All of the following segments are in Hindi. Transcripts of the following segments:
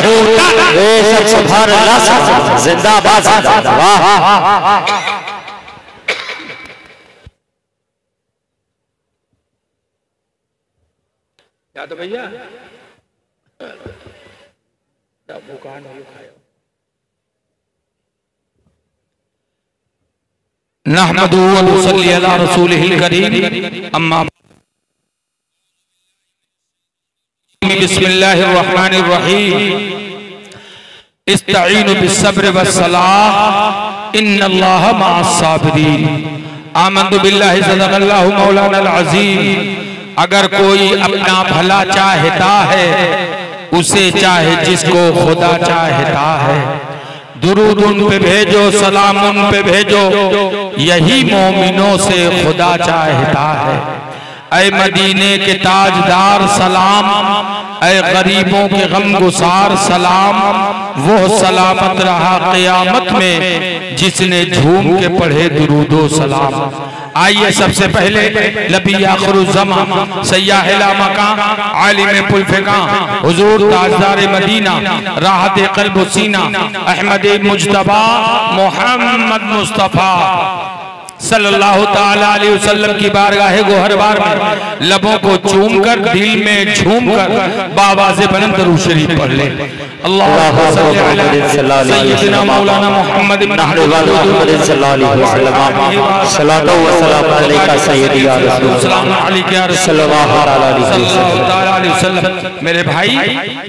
बेशक सुभान अल्लाह जिंदाबाद वाह क्या तो भैया भूखान खाया नहमदु व नसल्ली अला रसूलिहिल करीम अम्मा बिस्मिल्लाहिर रहमानिर रहीम इस्तईनु बिस्सब्र वस्सलाह इन्नल्लाहा मअस साबिरीन आमन्तु बिल्लाहि सदक़ल्लाहु मौलाना अज़ीम। अगर कोई अपना भला चाहता है उसे चाहे जिसको खुदा चाहता है, दुरूद उन पे भेजो सलाम उन पे भेजो, यही मोमिनों से खुदा चाहता है। ऐ मदीने के ताजदार सलाम, ऐ गरीबों के गमगुसार सलाम, वो सलामत रहा क़यामत में जिसने झूम के पढ़े दुरूदो सलाम। आइए सबसे पहले नबी आखिरुज़्ज़मा सय्याहुल मकाम आलिम पुलफ़िक़ां हुज़ूर ताजदार मदीना राहत क़ल्ब व सीना अहमद मुज्तबा मोहम्मद मुस्तफ़ा सल्लल्लाहु ताला अलैहि वसल्लम की बारगाह गोहरबार में लबों को चूम कर दिल में झूम कर बाबा से बुलंद दरूद शरीफ पढ़ ले। अल्लाहु सल्लल्लाहु मौलाना मोहम्मद इब्न सल्लल्लाहु अलैका सय्यदी या रसूल सल्लल्लाहु अलैहि वसल्लम। मेरे भाई,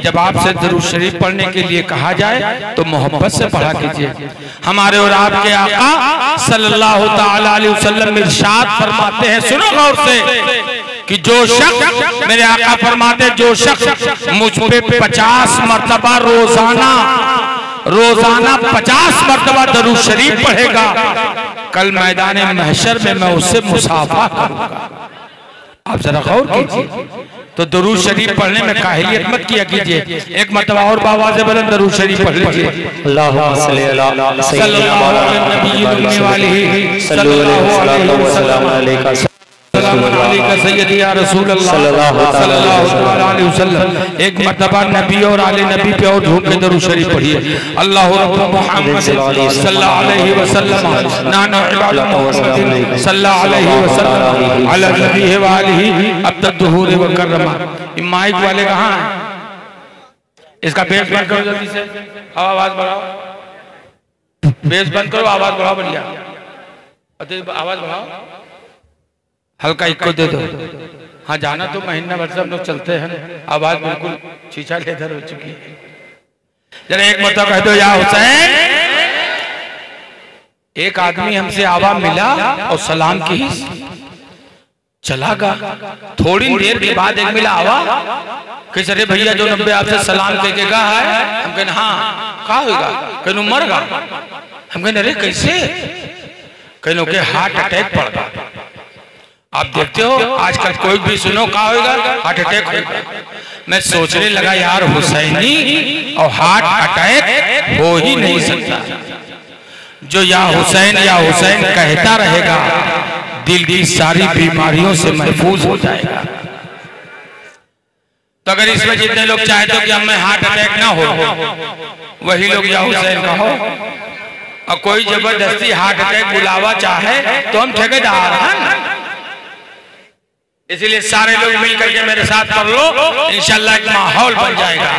जब आपसे दरूद शरीफ पढ़ने के लिए कहा जाए तो मोहब्बत से पढ़ा कीजिए। हमारे और आपके आका सल्लल्लाहु अलैहि वसल्लम इरशाद फरमाते हैं, सुनो गौर से, कि जो शख्स, मेरे आका फरमाते हैं, जो शख्स मुझ पे 50 मर्तबा रोजाना 50 मर्तबा दरूद शरीफ पढ़ेगा, कल मैदान महशर में मैं उससे मुसाफा करूंगा। आप जरा गौर कीजिए। तो दरूद शरीफ पढ़ने में काहिलियत मत किया कीजिए। एक मर्तबा और बाबा से बुलंद दरूद शरीफ पढ़ लीजिए। अल्लाहुम्मा सल्ली अला सय्यिदिना सय्यदी या रसूल अल्लाह सल्लल्लाहु अलैहि वसल्लम। एक मर्तबा नबी और आले नबी पे और झूम के दरूद शरीफ पढ़िए। अल्लाहु रब्बु मुहम्मद सल्लल्लाहु अलैहि वसल्लम नाना इबादत सल्लल्लाहु अलैहि वसल्लम अला नबी व आलिहि अब्दुहुर व कररमा। माइक वाले कहाँ हैं? इसका बेस बंद करो जल्दी से, आवाज बढ़ाओ, बेस बंद करो, आवाज बढ़ाओ, बढ़िया आवाज बढ़ाओ, हल्का इको दे दो। हाँ, जाना तो महीना भर से हम लोग चलते हैं, आवाज बिल्कुल शीशा लेदर हो चुकी है। जरा एक मतलब कह दो, या हुसैन। एक आदमी हमसे आवा मिला और सलाम की चला गया। थोड़ी देर के बाद एक मिला आवा कि अरे भैया जो 90 आपसे सलाम कह के गया है। हम कहने हाँ, क्या होगा? कहने मर गया। हम कहने अरे कैसे? कहने के हार्ट अटैक पड़ गया। आप देखते हो आजकल कोई भी सुनो क्या होगा? हार्ट अटैक होगा। मैं सोचने लगा यार हुसैनी और हार्ट अटैक हो ही नहीं सकता। जो या हुसैन कहता रहेगा दिल की सारी बीमारियों से महफूज हो जाएगा। तो अगर इसमें जितने लोग चाहते हो कि हमें हार्ट अटैक ना हो, वही लोग या हुसैन कहो। और कोई जबरदस्ती हार्ट अटैक बुलावा चाहे तो हम ठेकेदार हैं। इसीलिए सारे लोग मिलकर के मेरे साथ पढ़ लो, इंशाल्लाह एक माहौल बन जाएगा।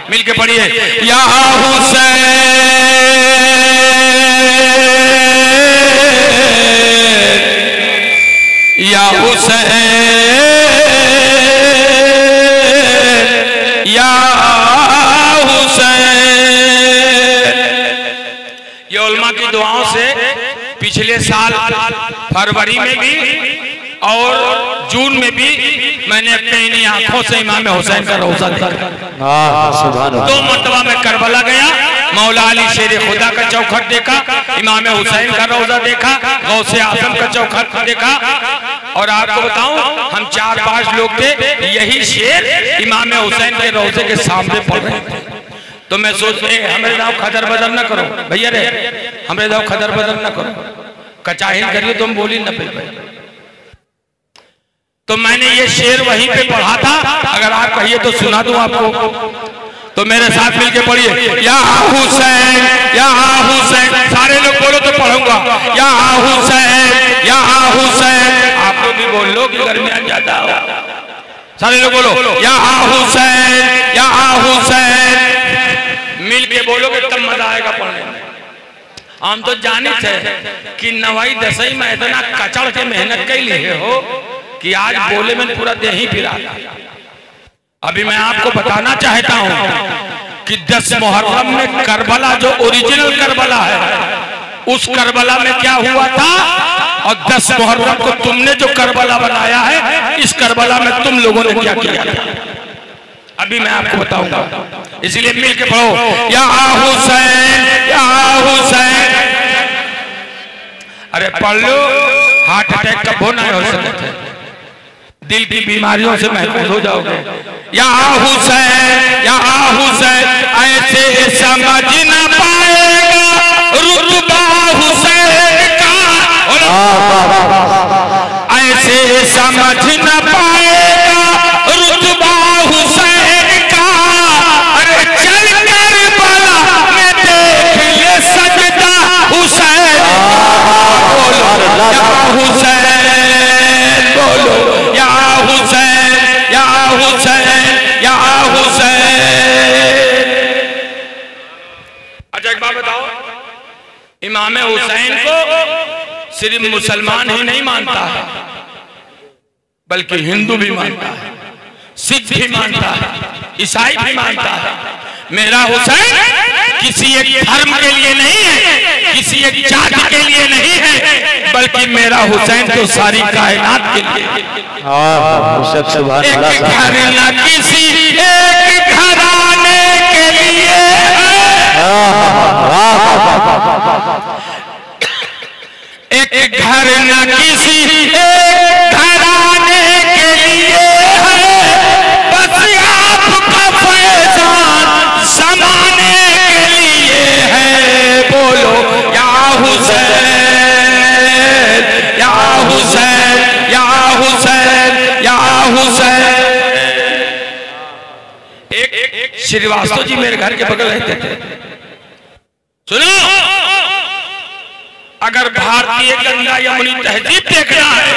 मिलके पढ़िए, या हुसैन या हुसैन या हुसैन। ये उलमा की दुआओं से पिछले साल फरवरी में भी और जून में भी मैंने अपने इन्हीं आंखों से इमाम हुसैन का रोजा देखा। 2 मरतबा मैं करबला गया, मौला अली शेर खुदा का चौखट देखा, इमाम हुसैन का रोजा देखा, गौसे आजम का चौखट देखा। और आपको बताऊं, हम 4-5 लोग थे, यही शेर इमाम हुसैन के रोजे के सामने पढ़ रहे थे। तो मैं सोच हमारे दाव खदर बदल न करो भैया रे, हमारे दाव खदर बदल न करो, कचाहिल करिए तुम बोली न पे। तो मैंने ये शेर वहीं पे पढ़ा था, अगर आप कहिए तो सुना दूं आपको। तो मेरे साथ मिलके पढ़िए, या हुसैन या हुसैन। सारे लोग बोलो तो पढ़ूंगा, या हुसैन या हुसैन। आप लोग भी बोल लो कि गर्मी ज्यादा हो। सारे लोग बोलो, या हुसैन या हुसैन। मिल के बोलोगे तब मजा आएगा पढ़ने में। हम तो जाने थे कि नवाई दसई में इतना कचड़ के मेहनत कर लिए हो कि आज बोले में पूरा देह ही पिरा। अभी मैं आपको बताना चाहता हूं कि 10 मुहर्रम में करबला, जो ओरिजिनल करबला है, उस करबला में क्या हुआ था, और 10 मुहर्रम को तुमने जो करबला बनाया है, इस करबला में तुम लोगों ने क्या किया था, अभी मैं आपको बताऊंगा। इसलिए मिल के पढ़ो, या हुसैन या हुसैन। अरे पढ़ लो, हार्ट अटैक का होना हो सकता है, दिल की बीमारियों से महफूज हो जाओगे। या हुसैन या हुसैन, ऐसे समझ न पाएगा रुतबा हुसैन का, ऐसे समझ न पाएगा रुतबा हुसैन का। अरे चल करबला में देख ले सजदा हुसैन। बोलो या हुसैन, बोलो या हुसैन या हुसैन या हुसैन। अच्छा एक बात बताओ, इमाम हुसैन को सिर्फ मुसलमान ही नहीं मानता है, बल्कि हिंदू भी मानता है, सिख भी मानता है, ईसाई भी मानता है। मेरा हुसैन किसी एक धर्म के लिए नहीं है, किसी एक जाति के लिए नहीं है, बल्कि मेरा हुसैन तो सारी कायनात के लिए। एक घर न किसी एक घराने के लिए है, एक घर न किसी एक घराने के लिए है, बस आपका फैजान ज़माने के लिए है। बोलो या हुसैन या हुसैन या हुसैन या हुसैन। एक श्रीवास्तव जी मेरे घर के बगल रहते थे। सुनो, अगर भारतीय गंगा यमुनी तहजीब देखना है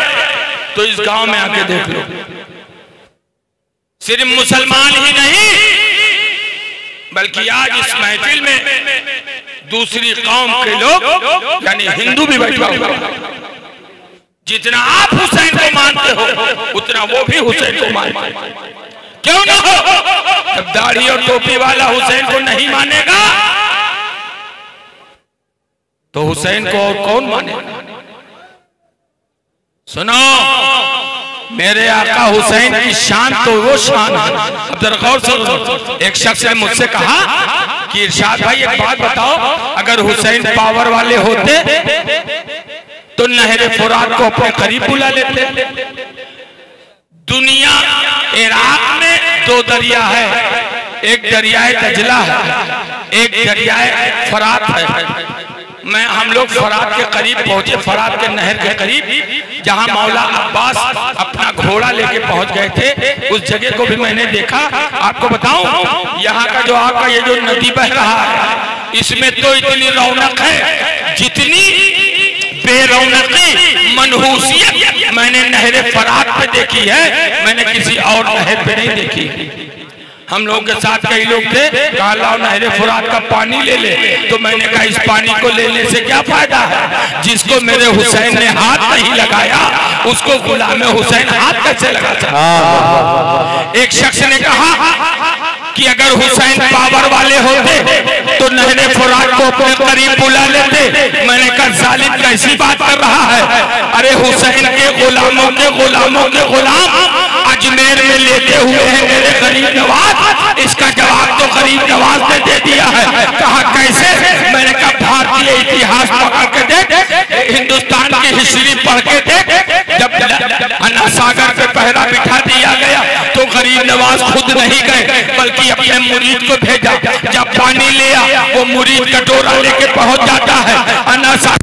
तो इस गांव में आके देख लो। सिर्फ मुसलमान ही नहीं, बल्कि आज इस महफिल में दूसरी कौम के लोग यानी हिंदू भी बैठा हुआ। जितना आप हुसैन को मानते हो, उतना वो भी हुसैन को मानते हैं। क्यों ना हो? जब दाढ़ी और टोपी वाला हुसैन को नहीं मानेगा तो हुसैन को और कौन मानेगा? सुनो, मेरे आका हुसैन की शान तो वो शान है। अब जरा गौर से, एक शख्स ने मुझसे कहा कि इरशाद भाई एक बात बताओ, अगर हुसैन पावर वाले होते तो नहर फुरात को अपने करीब बुला लेते। दुनिया इराक में 2 दरिया है, एक दरियाए दजला है, एक दरियाए फरात है। हम लोग फरात के करीब पहुंचे, फरात के नहर के करीब, जहां मौला अब्बास अपना घोड़ा लेके पहुंच गए थे, उस जगह को भी मैंने देखा। आपको बताऊं, यहाँ का जो आपका ये जो नदी बह रहा है, इसमें तो इतनी रौनक है जितनी बेरौनकी मनहूसियत मैंने नहर फरात पे देखी है, मैंने किसी और नहर पे नहीं देखी। हम लोग के साथ कई लोग थे, कहा लाओ नहर फुरात का पानी ले ले, तो मैंने कहा इस पानी को लेने से क्या फायदा है? जिसको मेरे हुसैन ने हाथ नहीं लगाया उसको गुलाम हुसैन हाथ कैसे लगा सकता? एक शख्स ने कहा कि अगर हुसैन पावर वाले होते तो नहर फुरात को अपने करीब बुला लेते। मैंने कहा जालिम कैसी बात कर रहा है? अरे हुसैन के गुलामों के गुलाम अजमेर में लेते हुए हैं मेरे गरीब नवाज। इसका जवाब तो गरीब नवाज ने दे दिया है। कहा कैसे? मैंने कहा भारतीय इतिहास पढ़ के देख, हिंदुस्तान की हिस्ट्री पढ़ के देख। जब अन्ना सागर पे पहरा बिठा दिया गया तो गरीब नवाज खुद नहीं गए, बल्कि अपने मुरीद को भेजा। जब पानी लिया वो मुरीद कटोरा लेके पहुंच जाता है। अन्ना सागर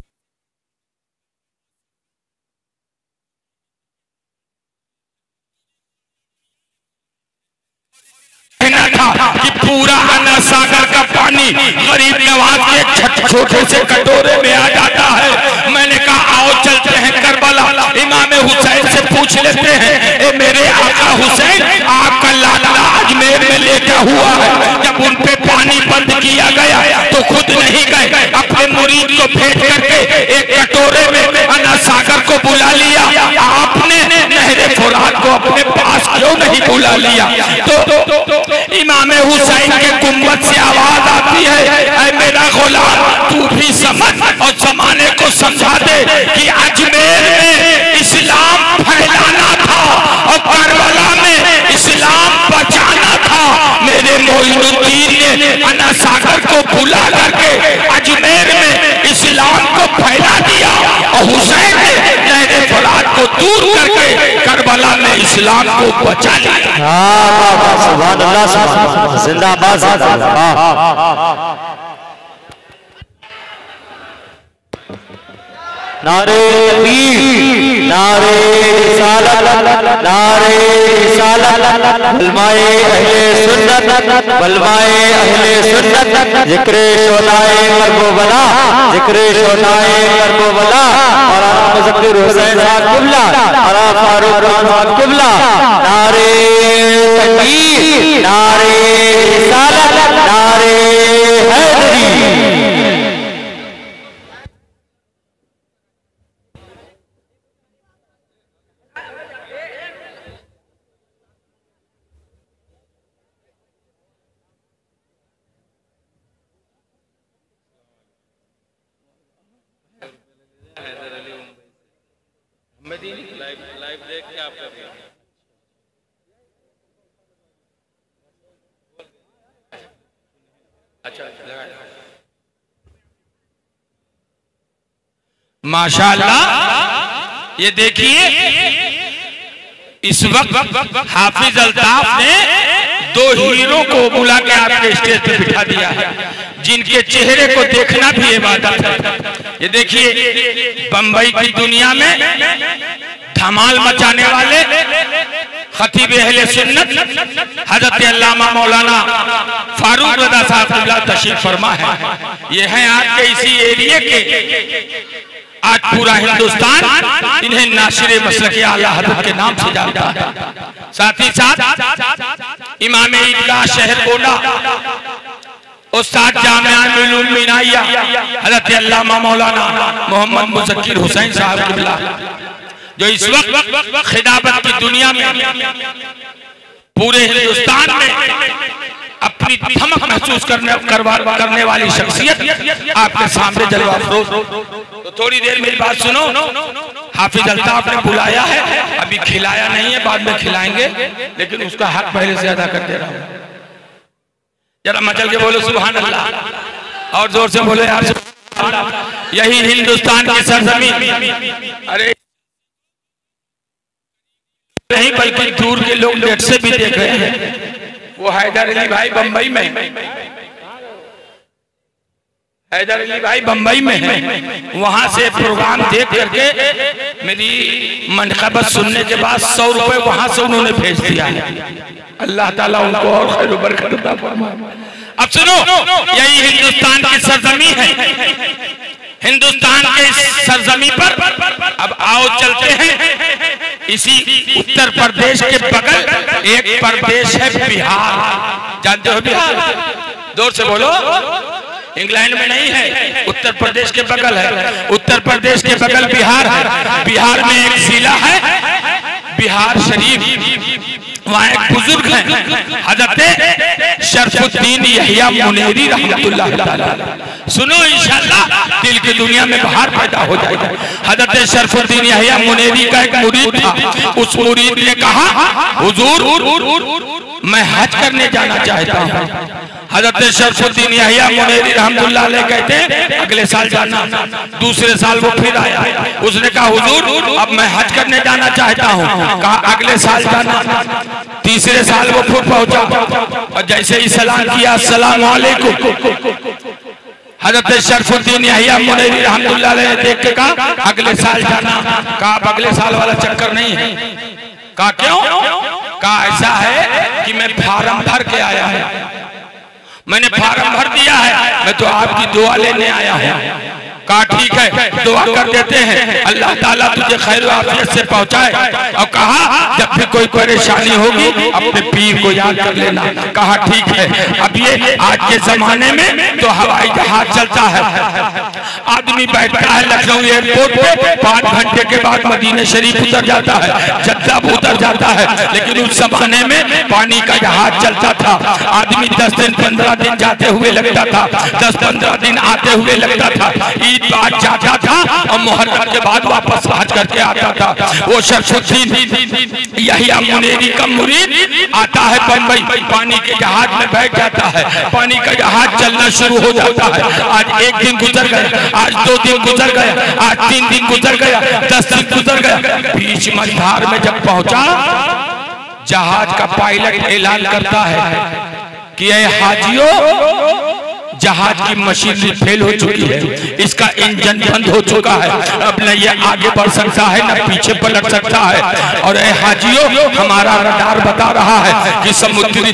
था कि पूरा अना सागर का पानी गरीब नवाज के छोटे से कटोरे में आ जाता है। मैंने कहा आओ चलते हैं करबला, इमाम हुसैन से पूछ लेते हैं, ए मेरे आका हुसैन, आपका लाला अजमेर में लेटा हुआ है, जब उन पे पानी बंद किया गया तो खुद नहीं गए, अपने मुरीद को भेज करके एक कटोरे में अना सागर को बुला लिया। आपने नहरे फुरात को अपने पास क्यों नहीं बुला लिया? तो इमाम हुसैन के गुंबद से आवाज आती है, ऐ मेरा गुलाम, तू भी समझ और जमाने को समझा दे कि अजमेर में इस्लाम फैलाना था और करबला में इस्लाम बचाना था। मेरे मोइनुद्दीन ने अना सागर को बुला करके अजमेर में इस्लाम को फैला दिया और हुसैन ने नहरे फुरात को दूर करके करबला में इस्लाम को बचा लिया। सुभान अल्लाह, जिंदाबाद। नारे तकबीर, नारे रिसालत, नारे रिसालत, बलमाए अहले सुन्नत, बलमाए अहले सुन्नत, जिक्र शोनाए करबला, जिक्र शोनाए करबला, और मुज़क्किर हुसैन साहब किबला, और फारूक खान साहब किबला। नारे तकबीर, नारे रिसालत, नारे हैदरी। लाइव देख के आप कर रहे हैं। अच्छा माशाअल्लाह, ये देखिए इस वक्त हाफिज अल्ताफ ने दो हीरो को बुला के आपके स्टेज पे बिठा दिया है, जिनके चेहरे को देखना भी इबादत है। ये देखिए बंबई की दुनिया में धमाल मचाने वाले खतीब अहले सुन्नत हजरत अल्लामा मौलाना फारूक रज़ा साहब क़िबला तशरीफ फरमा है। ये हैं आपके इसी एरिया के, आज पूरा हिंदुस्तान इन्हें नासिर मसलक आला हज़रत के नाम से जानता है। साथ ही साथ इमाम ईदगाह शहर ओला उस्ताद जामिया उलूम मिनाइया हज़रत अल्लामा मौलाना मोहम्मद मुज़क्किर हुसैन साहब क़िबला, जो इस वक्त खिलाफत की दुनिया में पूरे हिंदुस्तान में अपनी धमक महसूस करने वाली शख्सियत आपके सामने जलवा अफरोज। तो थोड़ी देर मेरी बात सुनो, हाफिज अल्ताफ ने बुलाया है, अभी खिलाया नहीं है, बाद में खिलाएंगे, लेकिन उसका हक पहले से अदा कर दे रहा हूं। जरा मचल के बोलो सुभान अल्लाह, और जोर से बोलो यार सुभान अल्लाह। यही हिंदुस्तान की सरजमीन, अरे नहीं बल्कि दूर के लोग नेट से भी देख रहे हैं। वो हैदर अली भाई बंबई में, हैदर अली भाई बंबई में है, वहां से प्रोग्राम देख करके मेरी मनक़बत सुनने के बाद 100 रुपए वहां से उन्होंने भेज दिया है। अल्लाह ताला उनको और खैर बरकत अता फरमाए। अब सुनो, यही हिंदुस्तान की सरजमी है, हिंदुस्तान के सरजमी पर अब आओ चलते हैं। इसी उत्तर प्रदेश के बगल एक प्रदेश है बिहार, जानते हो बिहार? जोर से बोलो, इंग्लैंड में नहीं है, उत्तर प्रदेश के बगल है। उत्तर प्रदेश के बगल बिहार है। बिहार में एक जिला है बिहार शरीफ, वहाँ एक बुजुर्ग है हजरत शरफुद्दीन यहिया मुनेरी रहमतुल्लाह अलैह। सुनो इंशाअल्लाह दिल की दुनिया में बाहर पैदा हो जाएगा। हजरत शरफुद्दीन यहिया मुनेरी का एक मुरीद था। उस मुरीद ने कहा, हुजूर मैं हज करने जाना चाहता हूँ। हजरत शरफुद्दीन यहिया मुनेरी रहमतुल्लाह अलैह कहते हैं अगले साल जाना। दूसरे साल वो फिर आया, उसने कहा हुजूर अब मैं हज करने जाना चाहता हूँ। कहा अगले साल जाना। तीसरे साल वो फिर पहुंचा और जैसे ही सलाम किया अस्सलाम वालेकुम, हजरत शरफुद्दीन यहिया मुनेरी रहमतुल्लाह अलैह ने देख के कहा अगले साल जाना। कहा अब अगले साल वाला चक्कर नहीं है। कहा क्यों? कहा ऐसा है कि मैं फार्म भर के आया है, मैंने फार्म भर दिया है, मैं तो आपकी दुआ लेने आया हूँ। कहा ठीक है, दुआ कर देते हैं, अल्लाह ताला तुझे खैर आफियत से पहुंचाए। और कहा जब भी कोई परेशानी होगी अपने पीर को याद कर लेना। कहा ठीक है। अब ये आज के जमाने में तो हवाई जहाज चलता है, आदमी बैठता है लखनऊ एयरपोर्ट पे, 5 घंटे के बाद मदीना शरीफ उतर जाता है, जद्दा उतर जाता है। लेकिन उस जमाने में पानी का जहाज चलता था, आदमी 10 दिन 15 दिन जाते हुए लगता था, 10-15 दिन आते हुए लगता था। ईद बाद जाता था और मुहर्रम के बाद वापस हज करके आता था। वो शर्फुद्दीन यहिया मुनेरी का मुरीद आता है बम्बई, पानी के जहाज में बैठ जाता है, पानी का जहाज चलना शुरू हो जाता है। आज 1 दिन गुजर गया, आज 2 दिन गुजर गया, आज 3 दिन गुजर गया, 10 दिन गुजर गया। बीच मझधार में जब पहुंचा, जहाज का पायलट ऐलान करता है कि ऐ हाजियों, जहाज की मशीनरी फेल हो चुकी है, इसका इंजन बंद हो चुका है, अब न ये आगे बढ़ सकता है न पीछे पलट सकता है। और ऐ हाजियों, हमारा रडार बता रहा है कि समुद्री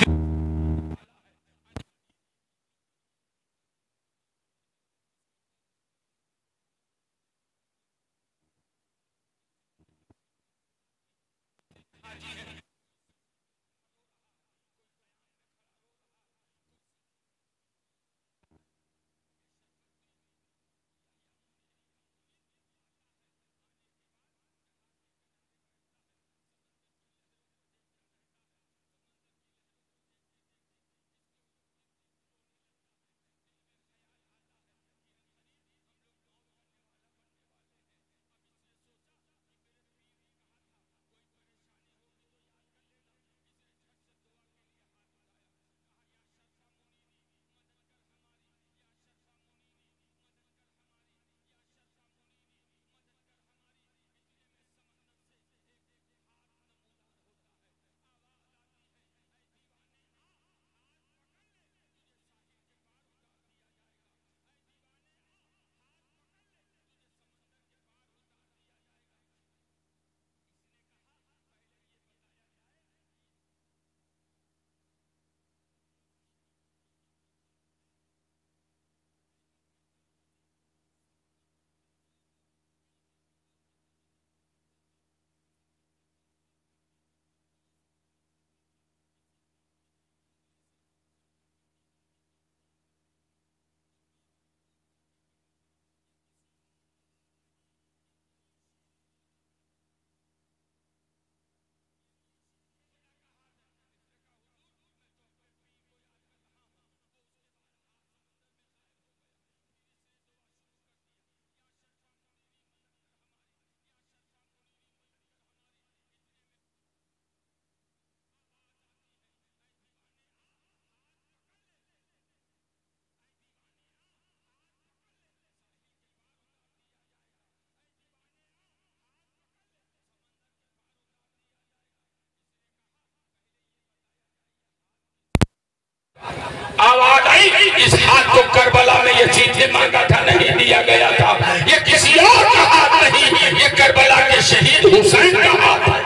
आवाज आई, इस हाथ को करबला में यजीद ने मांगा था, नहीं दिया गया था। ये किसी और का हाथ नहीं, ये करबला के शहीद हुसैन का हाथ है।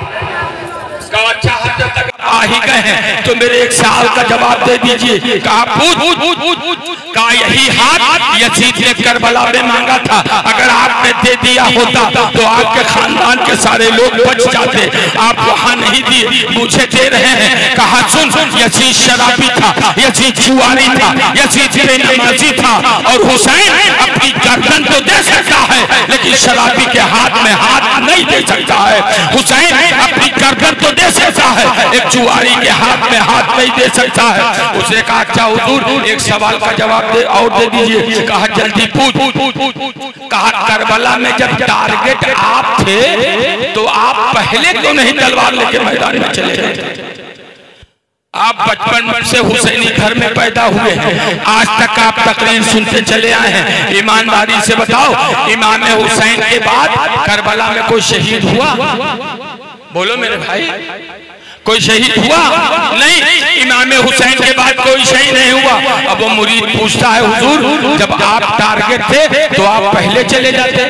अच्छा हाथ जब तक आ ही गए हैं तो मेरे एक सवाल का जवाब दे दीजिए। कहा कहा यही हाथ यजीद ने करबला में मांगा था, अगर आपने दे दिया होता तो आपके खानदान के सारे लोग बच जाते, आप वहां नहीं दिए, मुझे दे रहे हैं। कहा सुन, यजीद शराबी था, यजीद जुआरी था, यजीद बेनमाजी था, और हुसैन अपनी गर्दन तो दे सकता है लेकिन शराबी के हाथ में हाथ नहीं दे सकता है। हुसैन अपनी गर्दन तो दे सकता है, एक जुआरी के हाथ में हाथ नहीं दे सकता है। उसने कहा अच्छा हुजूर एक सवाल का जवाब और दे दीजिए। कहा जल्दी पूछ। कहा करबला में जब टारगेट आप थे तो आप पहले क्यों नहीं तलवार लेके मैदान में चले गए? आप बचपन से हुसैनी घर में पैदा हुए हैं, आज तक आप तकरीर सुनते चले आए हैं। ईमानदारी से बताओ, इमाम हुसैन के बाद करबला में कोई शहीद हुआ? बोलो मेरे भाई, कोई शहीद हुआ? नहीं, इमाम हुसैन के बाद कोई शहीद नहीं हुआ। अब वो मुरीद पूछता है हुजूर जब आप टारगेट थे तो आप पहले चले जाते,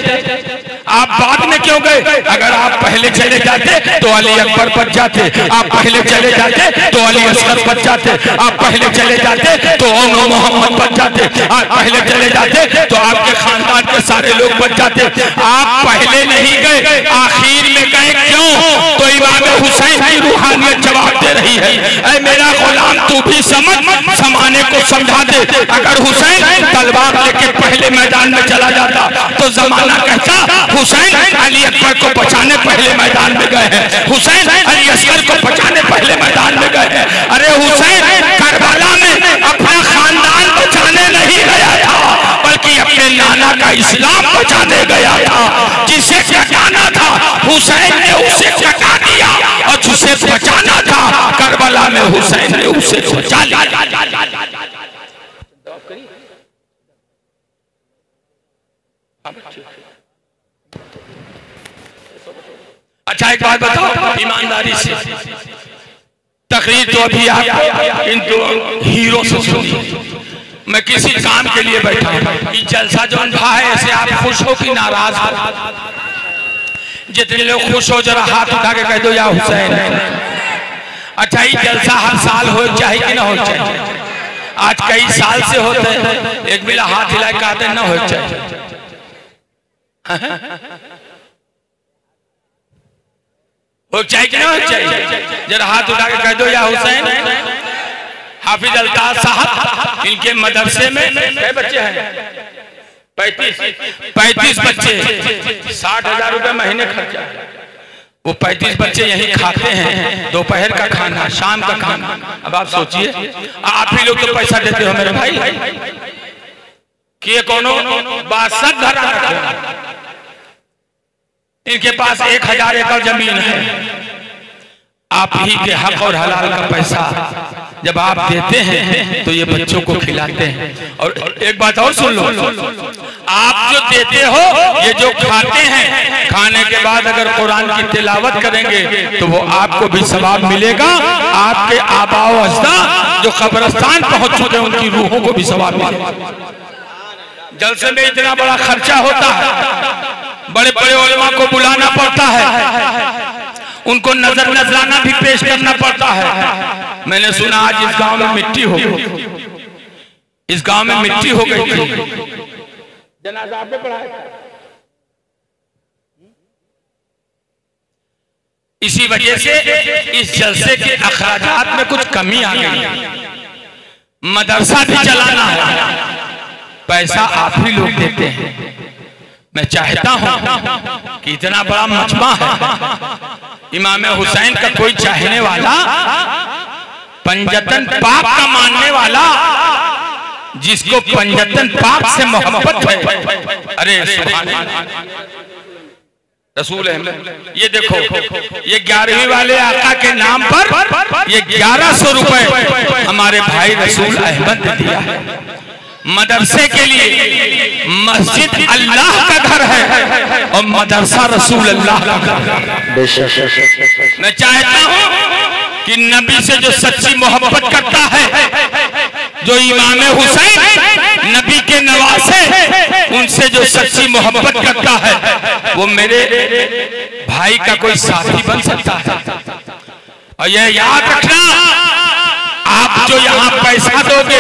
आप बाद में क्यों गए? अगर आप पहले चले जाते तो अली अकबर बच जाते, आप पहले चले जाते तो अली असगर बच जाते, आप पहले चले जाते तो ओनो मोहम्मद बच जाते, आप पहले चले जाते तो आपके खानदान के सारे लोग बच जाते। आप पहले नहीं गए, आखिर में गए क्यों? तो इमाम हुसैन की रूहानियत जवाब दे रही है, ऐ मेरा गुलाम तू भी समझ, जमाने को समझा दे। अगर हुसैन तलवार लेके पहले मैदान में चला जाता तो जमाना कहता हुसैन अली अकबर को बचाने पहले मैदान में गए हैं, हुसैन अली असगर को बचाने पहले मैदान में गए हैं। अरे हुसैन करबला में अपना खानदान बचाने नहीं गया था, बल्कि अपने नाना का इस्लाम बचाने गया था। जिसे बचाना था हुसैन ने उसे बचा दिया, और जिसे बचाना था करबला में हुसैन ने उसे बचा लिया। अच्छा एक बात बताओ ईमानदारी से, तकरीर तो अभी आप इन दो हीरो से सुनी। मैं किसी काम के लिए बैठा हूं, जलसा जो अनभा है ऐसे आप खुश हो कि नाराज हो? जितने लोग खुश हो जरा हाथ उठा के कह दो या हुसैन। अच्छा ये जलसा हर साल हो चाहे कि ना हो चाहे? आज कई साल से होते हैं, एक मिला हाथ हिला के कहते ना हो चाहे। हो चाहिए कि ना हो चाहिए? जरा हाथ उठा के कह दो या हुसैन। हाफिज अल्ताफ साहब, इनके मदरसे में कितने बच्चे हैं? 35 बच्चे, 60,000 रुपए महीने खर्चा। वो 35 बच्चे यहीं खाते हैं, दोपहर का खाना, शाम का खाना। अब आप सोचिए, आप ही लोग तो पैसा देते हो मेरे भाई कि कोनो 62 धरा रखे। इनके पास 1000 एकड़ जमीन है। आप ही के हक और हलाल का पैसा जब आप देते हैं तो ये बच्चों को खिलाते हैं। और एक बात और सुन लो, आप जो देते हो, ये जो खाते हैं, खाने के बाद अगर कुरान की तिलावत करेंगे तो वो आपको भी सवाब मिलेगा। आपके आबाओ अजदा जो कब्रिस्तान पहुंच चुके हैं उनकी रूहों को भी सवाब मिलेगा। जलसे में इतना बड़ा खर्चा होता है, बड़े बड़े उलमा को बुलाना पड़ता है, उनको नजर नजराना भी पेश करना पड़ता है। मैंने सुना आज इस गांव में मिट्टी हो गई, इस गांव में मिट्टी हो गई थी, जनाजा आपने पढ़ाया था। इसी वजह से इस जलसे के अखराजात में कुछ कमी आ गई। मदरसा भी चलाना है, पैसा आप ही लोग देते हैं। मैं चाहता हूं कि इतना बड़ा मजमा है, इमाम हुसैन का कोई चाहने वाला, पंजतन पाक का मानने वाला, जिसको पंजतन पाक से मोहब्बत है। अरे रसूल है, ये देखो, ये 11वीं वाले आका के नाम पर ये 1100 रुपए हमारे भाई रसूल अहमद ने दिया है। मदरसे के लिए मस्जिद अल्लाह का घर है और मदरसा रसूल अल्लाह का घर है। मैं चाहता हूं कि नबी से जो सच्ची मोहब्बत करता है, जो इमाम हुसैन नबी के नवासे, उनसे जो सच्ची मोहब्बत करता है, वो मेरे भाई का कोई साथी बन सकता है। और यह याद रखना, आप जो यहाँ पैसा दोगे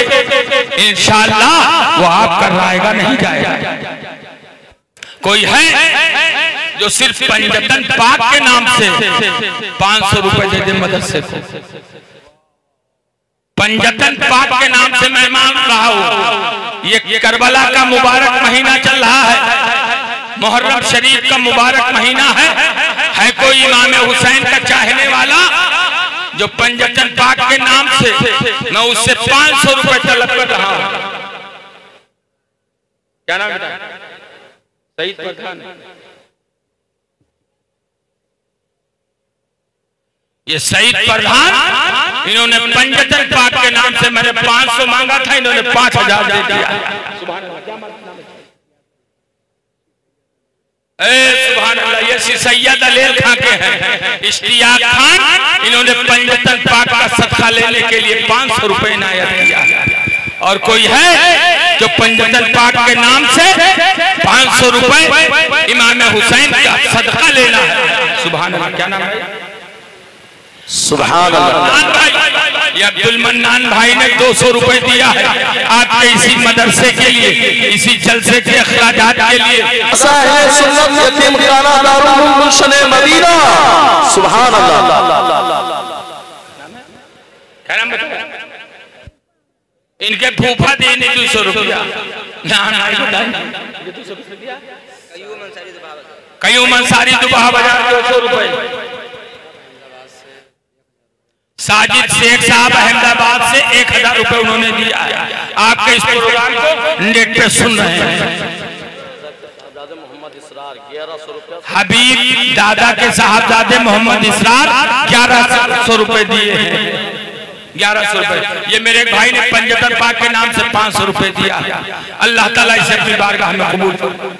इंशाअल्लाह वो आपका रायगा नहीं जाएगा। कोई है जो सिर्फ पंजतन पाक के नाम से 500 रुपए दे दे मदरसे को? पंजतन पाक के नाम से मैं मांग रहा हूं। ये करबला का मुबारक महीना चल रहा है, मुहर्रम शरीफ का मुबारक महीना है कोई इमाम हुसैन का चाहने वाला जो पंजतन पाक के नाम से मैं उससे 500 रुपए तलब कर रहा हूं? क्या नाम बेटा? सईद प्रधान। ये सईद प्रधान, इन्होंने पंजतन पाक के नाम से मैंने 500 मांगा था, इन्होंने 5000 दे दिया। सुभान अल्लाह। ये सैयद अलेल खां के हैं, इश्तियाक खान, इन्होंने पंजतन पाक का सदका लेने के लिए 500 रुपए इनायत किया। और कोई है जो पंजतन पाक के नाम से 500 रुपए इमाम हुसैन का सदका लेना है। सुभान अल्लाह। क्या नाम है? सुभान अल्लाह। ये अब्दुल मन्नान भाई ने 200 रुपए दिया है आपके इसी मदरसे के लिए, इसी जलसे के अखराजात के लिए। मदीना। सुभान अल्लाह। इनके फूफा देने 200 रुपया। कयूम अंसारी दुबहा बाजार 200 रुपए। साजिद शेख साहब अहमदाबाद से 1000 रुपए उन्होंने दिया है। आपके इस प्रोग्राम को नेट पे सुन रहे हैं। हबीब दादा के साहबजादे मोहम्मद इसरार 1100 रुपए दिए हैं। 1100 रुपए। ये मेरे भाई ने पंजतन पाक के नाम से 500 रुपए दिया। अल्लाह ताला इसे अपनी बारगाह में कबूल करे।